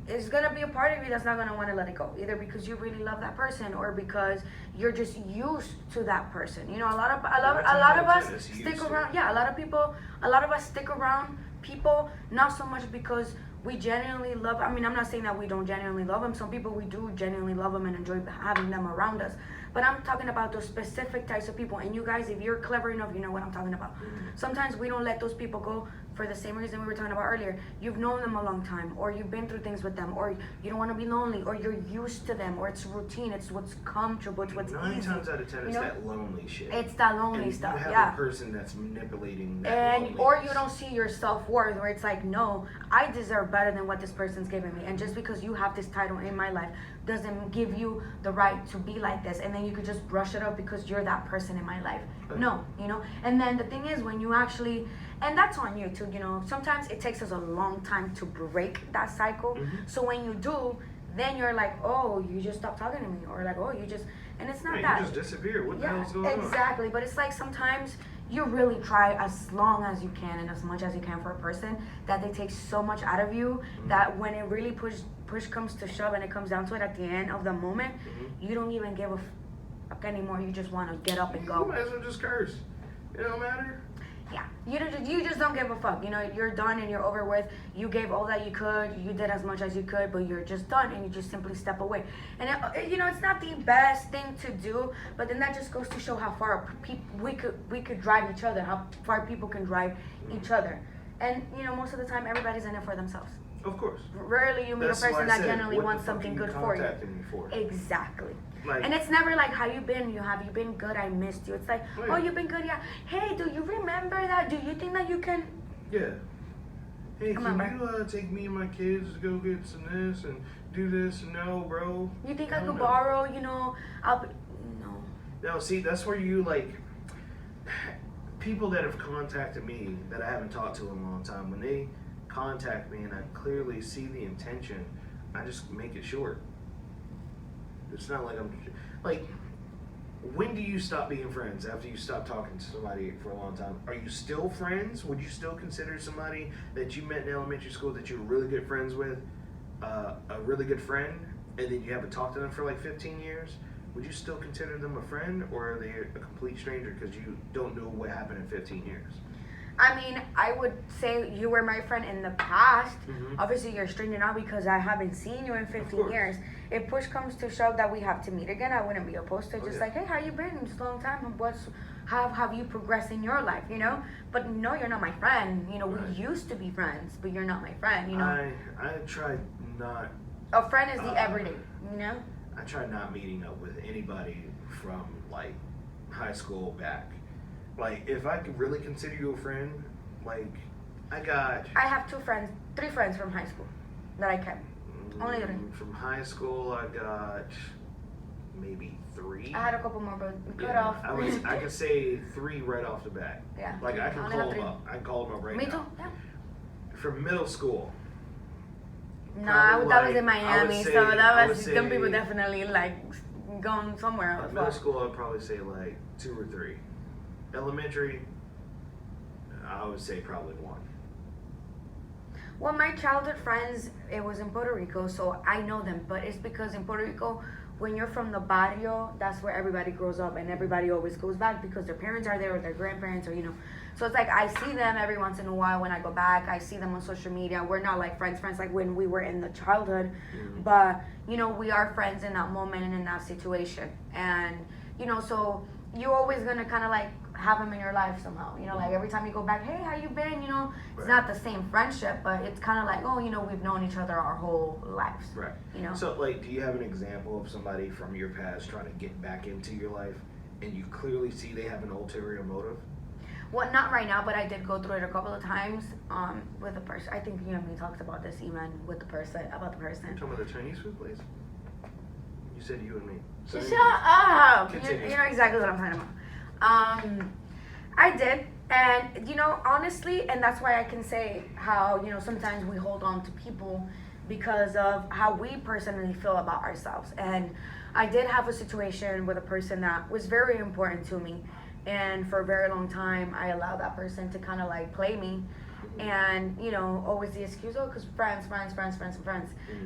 it's gonna be a part of you that's not gonna want to let it go, either because you really love that person or because you're just used to that person. A lot of us stick around. Yeah, a lot of us stick around people not so much because we genuinely love. I mean, I'm not saying that we don't genuinely love them. Some people, we do genuinely love them and enjoy having them around us. But I'm talking about those specific types of people. And you guys, if you're clever enough, you know what I'm talking about. Sometimes we don't let those people go for the same reason we were talking about earlier. You've known them a long time, or you've been through things with them, or you don't want to be lonely, or you're used to them, or it's routine, it's what's comfortable, it's what's easy. 9 times out of 10, it's that lonely shit. It's that lonely stuff, you have yeah. a person that's manipulating that loneliness. Or you don't see your self-worth, where it's like, no, I deserve better than what this person's giving me. And just because you have this title in my life doesn't give you the right to be like this. And then you could just brush it up because you're that person in my life. No, And then the thing is, when you actually, and that's on you too, sometimes it takes us a long time to break that cycle. So when you do, then you're like, oh, you just stopped talking to me, or like, oh, you just, and it's not that. You just disappear. What the hell's going on? Exactly. But it's like sometimes you really try as long as you can and as much as you can for a person, that they take so much out of you that when it really push comes to shove and it comes down to it at the end of the moment, you don't even give a fuck anymore. You just want to get up and go. You might as well just curse. It don't matter. Yeah, you just don't give a fuck. You're done and you're over with. You gave all that you could. You did as much as you could, but you're just done and you just simply step away. And it's not the best thing to do, but then that just goes to show how far we could drive each other, how far people can drive each other. And most of the time, everybody's in it for themselves. Of course. Rarely you meet a person that genuinely wants something good for you. Me for? Exactly. Like, and it's never like, how you been? Have you been good? I missed you. It's like, oh, you've been good, yeah. Hey, do you remember that? Do you think that you can? Yeah. Hey, can you take me and my kids to go get some this and do this? No, bro. You think I could borrow? I'll be, no. No, see, that's where you people that have contacted me that I haven't talked to in a long time, when they contact me and I clearly see the intention, I just make it short. It's not like when do you stop being friends after you stop talking to somebody for a long time? Are you still friends? Would you still consider somebody that you met in elementary school that you're really good friends with a really good friend, and then you haven't talked to them for 15 years? Would you still consider them a friend, or are they a complete stranger because you don't know what happened in 15 years? I mean, I would say you were my friend in the past. Obviously, you're a stranger now because I haven't seen you in 15 years. If push comes to shove that we have to meet again, I wouldn't be opposed to just hey, how you been? It's a long time. How have you progressed in your life, But no, you're not my friend. We used to be friends, but you're not my friend, I tried not. A friend is the everyday, I tried not meeting up with anybody from high school back. If I could really consider you a friend, I have 3 friends from high school that I kept. Only 3. From high school, I got maybe 3. I had a couple more, but cut off. I could say 3 right off the bat. Yeah. I can call them up. I can call them up right now. Me too. Yeah. From middle school. Nah, that was in Miami, so that was some people definitely going somewhere else. Middle school, I'd probably say 2 or 3. Elementary, I would say probably 1. Well, my childhood friends, it was in Puerto Rico, so I know them. But it's because in Puerto Rico, when you're from the barrio, that's where everybody grows up, and everybody always goes back because their parents are there or their grandparents, or So it's like I see them every once in a while when I go back. I see them on social media. We're not like friends like when we were in the childhood, but we are friends in that moment and in that situation, and so you're always gonna kind of like have them in your life somehow. Like every time you go back, hey, how you been? It's not the same friendship, but it's kind of like, oh, we've known each other our whole lives. Right. So, like, do you have an example of somebody from your past trying to get back into your life, and you clearly see they have an ulterior motive? Well, not right now, but I did go through it a couple of times with a person. I think you and me talked about this even with the person, about the person. You're talking about the Chinese food place? You said you and me. So Shut up! You know exactly what I'm talking about. I did, and honestly, and that's why I can say how sometimes we hold on to people because of how we personally feel about ourselves. And I did have a situation with a person that was very important to me, and for a very long time I allowed that person to kind of like play me, and always the excuse, oh, because friends.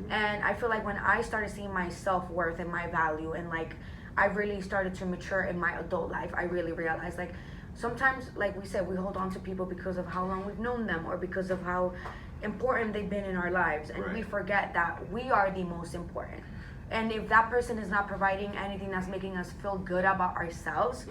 And I feel like when I started seeing my self-worth and my value, and like I really started to mature in my adult life, I really realized like sometimes, like we said, we hold on to people because of how long we've known them or because of how important they've been in our lives, and we forget that we are the most important. And if that person is not providing anything that's making us feel good about ourselves,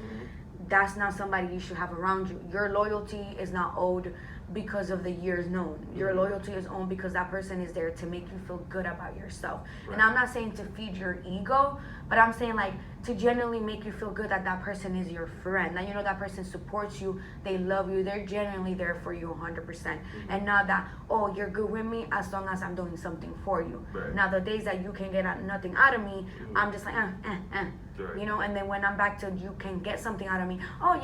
that's not somebody you should have around you. Your loyalty is not owed because of the years known. Your loyalty is owned because that person is there to make you feel good about yourself. And I'm not saying to feed your ego, but I'm saying like to genuinely make you feel good that that person is your friend. That that person supports you, they love you, they're genuinely there for you 100%. And not that, oh, you're good with me as long as I'm doing something for you. Now the days that you can get nothing out of me, I'm just like, and then when I'm back to you can get something out of me, oh,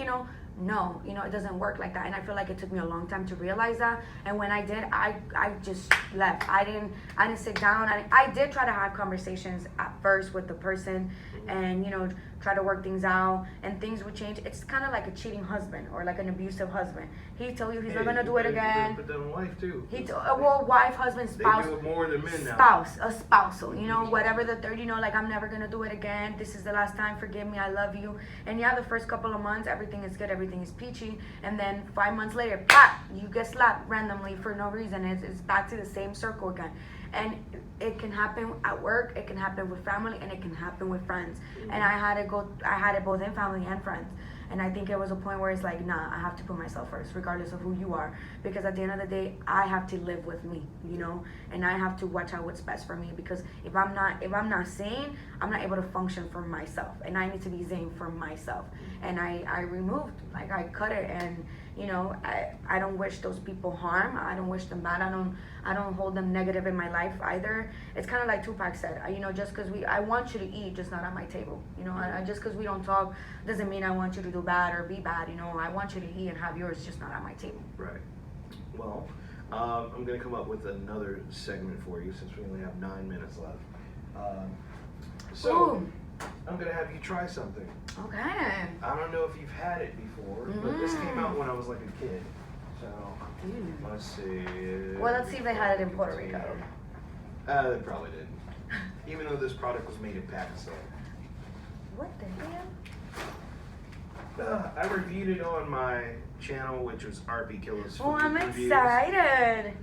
no, it doesn't work like that. And I feel like it took me a long time to realize that. And when I did, I just left. I didn't sit down. I did try to have conversations at first with the person, and try to work things out, and things would change. It's kind of like a cheating husband or like an abusive husband. He tell you he's not gonna do it again. But then wife too. Wife, husband, spouse. They do it more than men now. A spousal. Whatever the third. Like I'm never gonna do it again. This is the last time. Forgive me. I love you. And the first couple of months, everything is good. Everything is peachy. And then 5 months later, pop, you get slapped randomly for no reason. It's back to the same circle again. And it can happen at work, it can happen with family, and it can happen with friends. And I had it both in family and friends. And I think it was a point where it's like, nah, I have to put myself first, regardless of who you are. Because at the end of the day, I have to live with me, and I have to watch out what's best for me. Because if I'm not sane, I'm not able to function for myself. And I need to be sane for myself. And I removed, like I cut it, and I don't wish those people harm. I don't wish them bad. I don't hold them negative in my life either. It's kind of like Tupac said, just because I want you to eat, just not at my table. Just because we don't talk doesn't mean I want you to do bad or be bad. I want you to eat and have yours, just not at my table. Right. Well, I'm going to come up with another segment for you since we only have 9 minutes left. Ooh. I'm going to have you try something. Okay. I don't know if you've had it before, but this came out when I was like a kid. So, let's see. Well, let's see if they had it in Puerto Rico. They probably didn't. Even though this product was made in Pakistan. What the hell? I reviewed it on my channel, which was RP Killer's Food I'm Reviews. excited.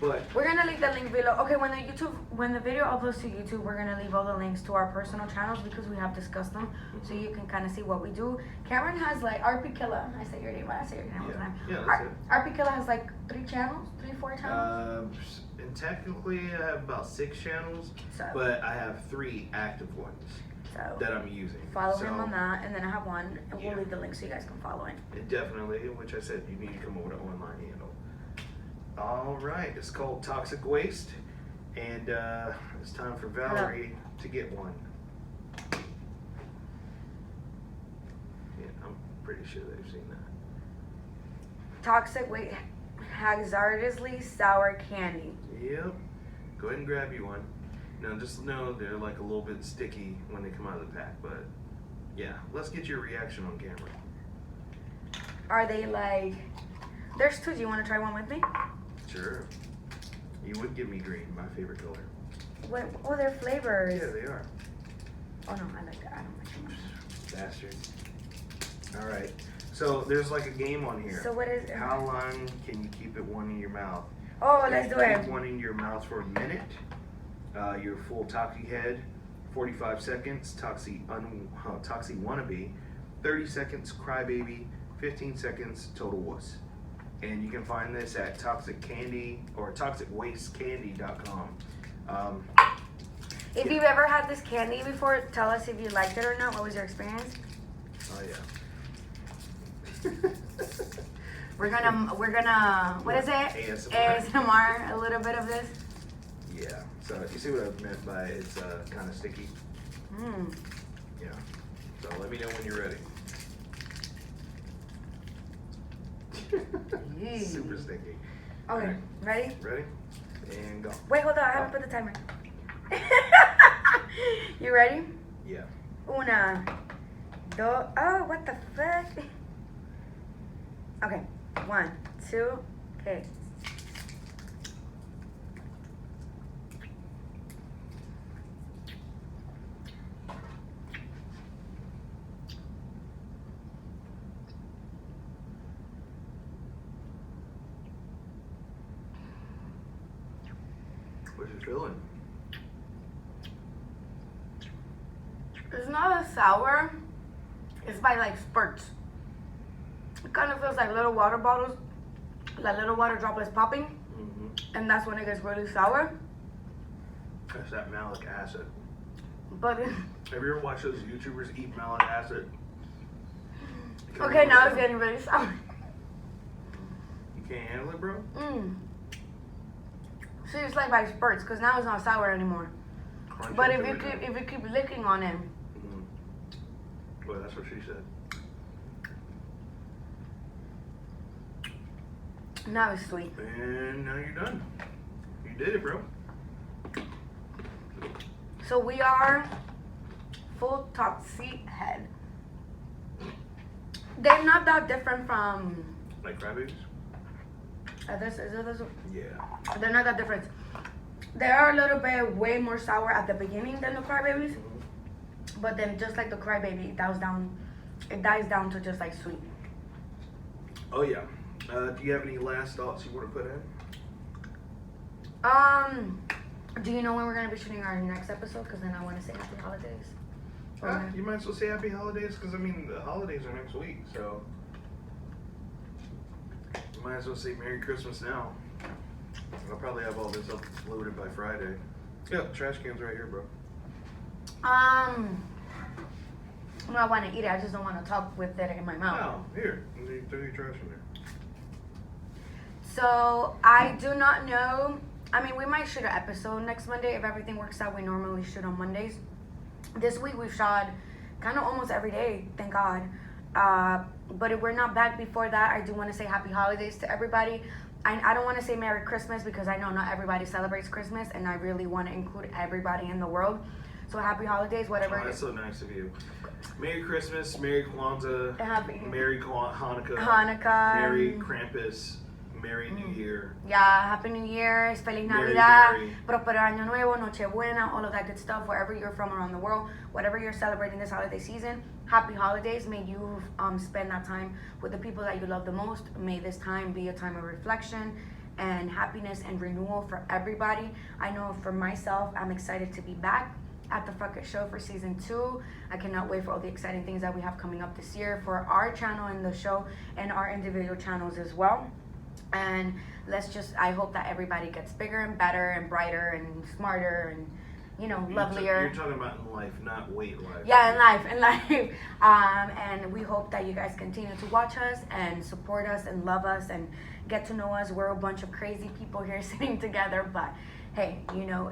But we're gonna leave the link below. Okay, when the video uploads to YouTube, we're gonna leave all the links to our personal channels because we have discussed them, so you can kind of see what we do. Cameron has like RP Killer. I say your name, but I say your name all the time. Yeah, that's it. RP Killer has like 4 channels. And technically, I have about 6 channels, but I have 3 active ones that I'm using. Follow him on that, and then I have one, and we'll leave the link so you guys can follow him. Definitely, which I said you need to come over to online handle. All right, it's called Toxic Waste, and it's time for Valerie to get one. Yeah, I'm pretty sure they've seen that. Toxic Waste hazardously sour candy. Yep. Go ahead and grab you one. Now, just know they're like a little bit sticky when they come out of the pack, but yeah, let's get your reaction on camera. Are they like? There's 2. Do you want to try one with me? Sure. You would give me green, my favorite color. What? Oh, they're flavors. Yeah, they are. Oh no, I like that. I don't like too much. Bastard. All right. So there's like a game on here. So what is it? How long can you keep it one in your mouth? Oh, let's do it. Keep one in your mouth for a minute. Your full Toxie head, 45 seconds. Toxie wannabe, 30 seconds. Crybaby, 15 seconds. Total wuss. And you can find this at Toxic Candy or ToxicWasteCandy.com. If you've ever had this candy before, tell us if you liked it or not. What was your experience? Oh yeah. We're gonna, what is it? ASMR, a little bit of this. Yeah. So you see what I meant by it's kind of sticky? Mmm. Yeah. So let me know when you're ready. Super sticky. Okay, Right. ready? Ready? And go. Wait, hold on, I haven't put the timer. You ready? Yeah. Una, dos, oh, what the fuck? Okay, 1, 2, okay. What's your feeling? It's not as sour. It's by like spurts. It kind of feels like little water bottles, like little water droplets popping, and that's when it gets really sour. That's that malic acid. But Have you ever watched those YouTubers eat malic acid? okay, now it's getting really sour. You can't handle it, bro? See, it's like by spurts, because now it's not sour anymore. Crunch But into if it. you keep licking on it, Well, that's what she said. now it's sweet. And now you're done. You did it, bro. So we are full Toxie head. They're not that different from Like crybabies? this. Is it this? Yeah. They're not that different. They are a little bit way more sour at the beginning than the crybabies, but then just like the crybaby, it dies down to just like sweet. Oh, yeah. Do you have any last thoughts you want to put in? Do you know when we're gonna be shooting our next episode? Because then I want to say happy holidays. You might as well say happy holidays because, I mean, the holidays are next week, so you might as well say Merry Christmas now. I'll probably have all this uploaded by Friday. Yep, trash can's right here, bro. No, I want to eat it. I just don't want to talk with it in my mouth. Oh, here. You throw your trash in there. So I do not know. I mean, we might shoot an episode next Monday if everything works out. We normally shoot on Mondays. This week we've shot kind of almost every day, thank God. But if we're not back before that, I do want to say happy holidays to everybody. I don't want to say Merry Christmas because I know not everybody celebrates Christmas, and I really want to include everybody in the world. So happy holidays, whatever. Oh, that's so nice of you. Merry Christmas, Merry Kwanzaa, Merry Hanukkah, Merry Krampus, Merry New Year. Yeah, Happy New Year, Feliz Merry, Navidad, Merry. Prospero Año Nuevo, Nochebuena, all of that good stuff, wherever you're from around the world, whatever you're celebrating this holiday season, happy holidays. May you spend that time with the people that you love the most. May this time be a time of reflection and happiness and renewal for everybody. I know for myself, I'm excited to be back at the PHUCK IT Show for season 2. I cannot wait for all the exciting things that we have coming up this year for our channel and the show and our individual channels as well. And I hope that everybody gets bigger and better and brighter and smarter and, lovelier. You're talking about in life, not weight life. Yeah, in life. And we hope that you guys continue to watch us and support us and love us and get to know us. We're a bunch of crazy people here sitting together, but hey,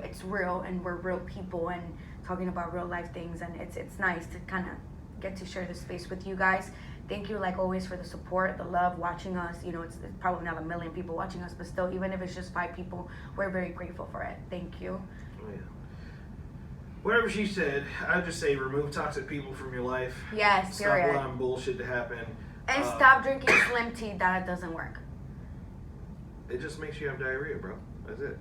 it's real and we're real people and talking about real life things, and it's nice to kind of get to share this space with you guys. Thank you, like always, for the support, the love, watching us. It's probably not 1 million people watching us, but still, even if it's just 5 people, we're very grateful for it. Thank you. Oh, yeah. Whatever she said, I would just say remove toxic people from your life. Yes, period. Stop allowing bullshit to happen. And stop drinking Slim tea. That doesn't work. It just makes you have diarrhea, bro. That's it.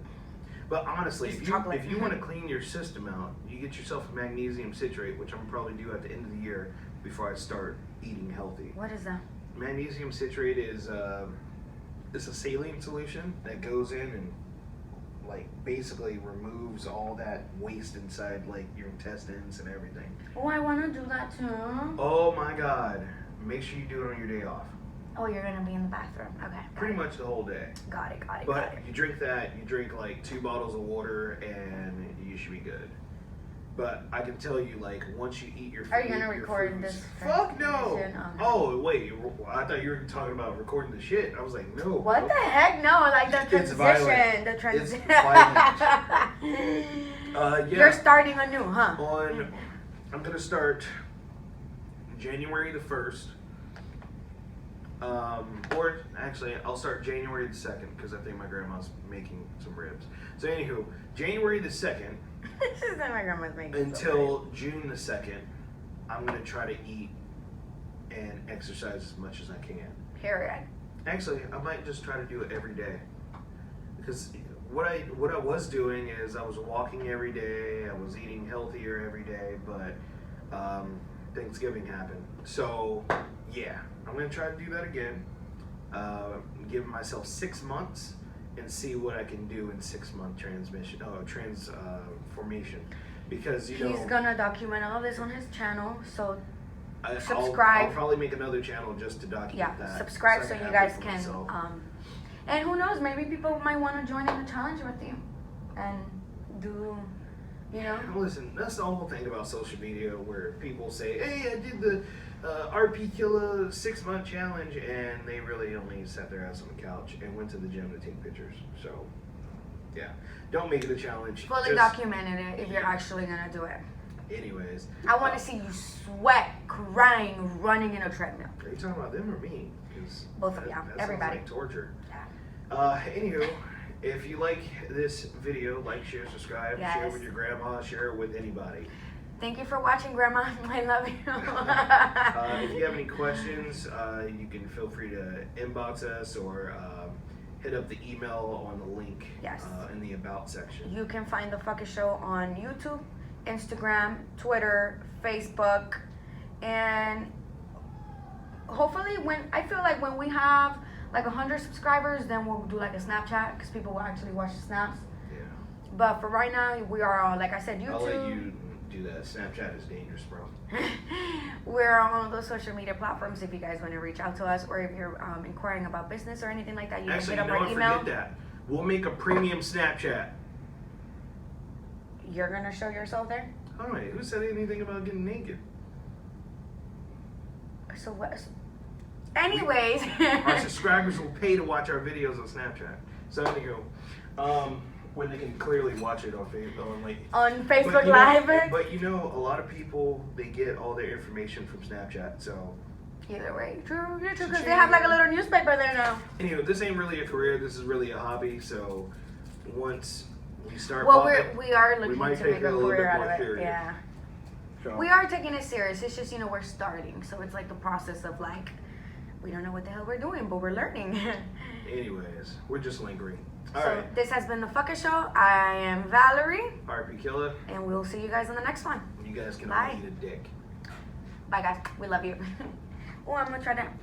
But honestly, It's if chocolate. you want to clean your system out, you get yourself a magnesium citrate, which I'm probably due at the end of the year before I start eating healthy. What is that? Magnesium citrate is it's a saline solution that goes in and like basically removes all that waste inside like your intestines and everything. Oh, I want to do that too. Oh my God! Make sure you do it on your day off. Oh, you're gonna be in the bathroom. Okay. Pretty much the whole day. Got it. But you drink that, you drink like 2 bottles of water, and you should be good. But I can tell you, like, once you eat your food, Are you gonna record this? Fuck no! Okay. Oh wait, I thought you were talking about recording the shit. I was like, no. What the heck? No, like the It's violent. transition. The transition. Yeah. You're starting anew, huh? I'm gonna start January the 1st. Or actually, I'll start January the 2nd because I think my grandma's making some ribs. So anywho, January the 2nd. This is not my grandma's making. Until June the 2nd, I'm gonna try to eat and exercise as much as I can. Period. Actually, I might just try to do it every day. Because what I was doing is I was walking every day, I was eating healthier every day, but Thanksgiving happened. So yeah, I'm gonna try to do that again. Give myself 6 months and see what I can do in 6-month transformation. Because you know he's gonna document all this on his channel, so I'll subscribe. probably make another channel just to document that. Subscribe so I you have guys it for can. myself. And who knows? Maybe people might want to join in the challenge with you, and do, you know. Listen, that's the whole thing about social media where people say, hey, I did the RP Killa 6-month challenge, and they really only sat their ass on the couch and went to the gym to take pictures. So, yeah. Don't make it a challenge. Fully documented it if you're actually going to do it. Anyways. I want to see you sweat, crying, running in a treadmill. Are you talking about them or me? Both of you. That Everybody. sounds like torture. Yeah. Anywho, if you like this video, like, share, subscribe, share it with your grandma, share it with anybody. Thank you for watching, Grandma. I love you. If you have any questions, you can feel free to inbox us or hit up the email on the link in the About section. You can find the Fuck It Show on YouTube, Instagram, Twitter, Facebook, and hopefully when we have like 100 subscribers, then we'll do like a Snapchat because people will actually watch the snaps. Yeah. But for right now, we are on, like I said, YouTube. I'll let you do that. Snapchat is dangerous, bro. We're on all of those social media platforms if you guys want to reach out to us, or if you're inquiring about business or anything like that, you Actually, can hit up our email. Forget that. We'll make a premium Snapchat. You're gonna show yourself there? Alright, who said anything about getting naked? So what? Anyways. Our subscribers will pay to watch our videos on Snapchat. So there you go. When they can clearly watch it on Facebook, on Facebook Live. But you know, a lot of people, they get all their information from Snapchat. So either way, true, because they have like a little newspaper there now. Anyway, this ain't really a career. This is really a hobby. So once we start, we are looking to make a career out of it. Serious. Yeah. So. We are taking it serious. It's just, we're starting. So it's like the process of like, we don't know what the hell we're doing, but we're learning. Anyways, we're just lingering. All right. This has been the Fuck It Show. I am Valerie. RP Killa. And we'll see you guys on the next one. You guys can all eat a dick. Bye, guys. We love you. Oh, I'm going to try that.